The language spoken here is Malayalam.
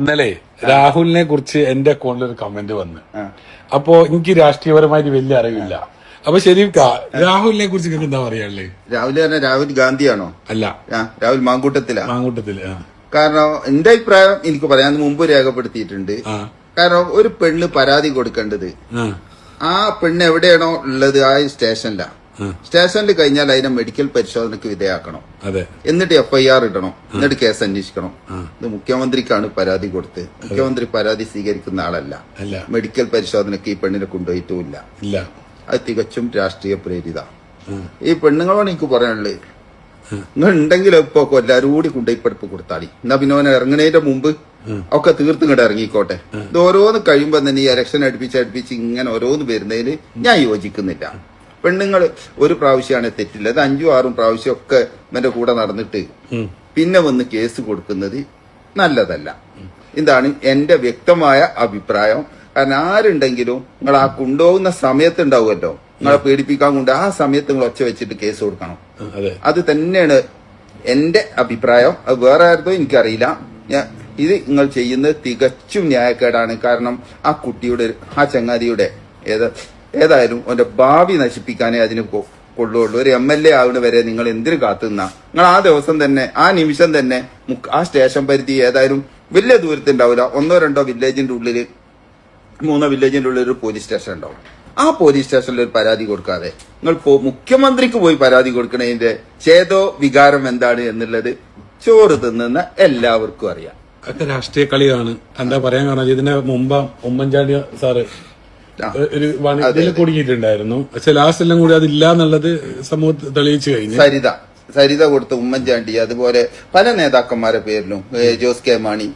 ഇന്നലെ രാഹുലിനെ കുറിച്ച് എന്റെ അക്കൗണ്ടിൽ ഒരു കമന്റ് വന്ന് അപ്പോ എനിക്ക് രാഷ്ട്രീയപരമായിട്ട് വലിയ അറിവില്ല. അപ്പൊ ശരീഫ് രാഹുലിനെ കുറിച്ച് നിങ്ങൾക്ക് എന്താ പറയാനുള്ളത്? രാഹുൽ പറഞ്ഞ രാഹുൽ ഗാന്ധിയാണോ? അല്ല, രാഹുൽ മാങ്കൂട്ടത്തിലാ. മാങ്കൂട്ടത്തില്. കാരണം എന്റെ അഭിപ്രായം എനിക്ക് പറയാൻ മുമ്പ് രേഖപ്പെടുത്തിയിട്ടുണ്ട്. കാരണം ഒരു പെണ്ണ് പരാതി കൊടുക്കേണ്ടത് ആ പെണ്ണ് എവിടെയാണോ ഉള്ളത് ആ സ്റ്റേഷനിൽ കഴിഞ്ഞാൽ അതിനെ മെഡിക്കൽ പരിശോധനയ്ക്ക് വിധേയാക്കണം. എന്നിട്ട് FIR ഇടണം, എന്നിട്ട് കേസ് അന്വേഷിക്കണം. ഇത് മുഖ്യമന്ത്രിക്കാണ് പരാതി കൊടുത്ത്. മുഖ്യമന്ത്രി പരാതി സ്വീകരിക്കുന്ന ആളല്ല. മെഡിക്കൽ പരിശോധനയ്ക്ക് ഈ പെണ്ണിനെ കൊണ്ടുപോയിട്ടുമില്ല. അത് തികച്ചും രാഷ്ട്രീയ പ്രേരിത. ഈ പെണ്ണുങ്ങളോട് എനിക്ക് പറയാനുള്ളത്, നിങ്ങൾ ഉണ്ടെങ്കിലും ഇപ്പൊ എല്ലാവരും കൂടി കൊണ്ടുപോയി പഠിപ്പ് കൊടുത്താളി. എന്നാ പിന്നെ അവനെ ഇറങ്ങണതിന്റെ മുമ്പ് ഒക്കെ തീർത്തും ഇങ്ങോട്ട് ഇറങ്ങിക്കോട്ടെ. ഇത് ഓരോന്ന് കഴിയുമ്പോ തന്നെ ഈ ഇലക്ഷൻ അടുപ്പിച്ച് ഇങ്ങനെ ഓരോന്ന് വരുന്നതിന് ഞാൻ യോജിക്കുന്നില്ല. പെണ്ണുങ്ങൾ ഒരു പ്രാവശ്യമാണ് തെറ്റില്ല, അത് 5ഉം 6ഉം പ്രാവശ്യം ഒക്കെ ഇവന്റെ കൂടെ നടന്നിട്ട് പിന്നെ വന്ന് കേസ് കൊടുക്കുന്നത് നല്ലതല്ല. ഇതാണ് എന്റെ വ്യക്തമായ അഭിപ്രായം. കാരണം ആരുണ്ടെങ്കിലും നിങ്ങൾ ആ കൊണ്ടുപോകുന്ന സമയത്ത് ഉണ്ടാവുമല്ലോ, നിങ്ങളെ പേടിപ്പിക്കാൻ കൊണ്ട് ആ സമയത്ത് നിങ്ങൾ ഒച്ച വെച്ചിട്ട് കേസ് കൊടുക്കണം. അത് തന്നെയാണ് എന്റെ അഭിപ്രായം. അത് വേറെ ആർക്കോ എനിക്കറിയില്ല. ഇത് നിങ്ങൾ ചെയ്യുന്നത് തികച്ചും ന്യായക്കേടാണ്. കാരണം ആ കുട്ടിയുടെ ആ ചങ്ങാതിയുടെ ഏതായാലും അവന്റെ ഭാവി നശിപ്പിക്കാനേ അതിന് കൊള്ളുള്ളൂ. ഒരു MLA ആവുന്ന വരെ നിങ്ങൾ എന്തിനു കാത്തുനിന്നാ? നിങ്ങൾ ആ ദിവസം തന്നെ ആ നിമിഷം തന്നെ ആ സ്റ്റേഷൻ പരിധി ഏതായാലും വലിയ ദൂരത്തുണ്ടാവില്ല. 1-2 വില്ലേജിന്റെ ഉള്ളിൽ 3 വില്ലേജിന്റെ ഉള്ളിൽ ഒരു പോലീസ് സ്റ്റേഷൻ ഉണ്ടാവും. ആ പോലീസ് സ്റ്റേഷനിൽ ഒരു പരാതി കൊടുക്കാതെ നിങ്ങൾ മുഖ്യമന്ത്രിക്ക് പോയി പരാതി കൊടുക്കണതിന്റെ ചേതോ വികാരം എന്താണ് എന്നുള്ളത് ചോറ് തിന്നുന്ന എല്ലാവർക്കും അറിയാം. അതൊക്കെ രാഷ്ട്രീയ കളിയാണ്. എന്താ പറയാൻ കാരണം, ഇതിന് മുമ്പ് ഉമ്മൻചാണ്ടി സാറ് ഒരു ഇതിൽ കുടുങ്ങിയിട്ടുണ്ടായിരുന്നു. പക്ഷെ ലാസ്റ്റ് എല്ലാം കൂടി അതില്ല എന്നുള്ളത് സമൂഹത്തിൽ തെളിയിച്ചു കഴിഞ്ഞു. സരിത കൊടുത്ത ഉമ്മൻചാണ്ടി, അതുപോലെ പല നേതാക്കന്മാരുടെ പേരിലും, ജോസ് കെ മാണി,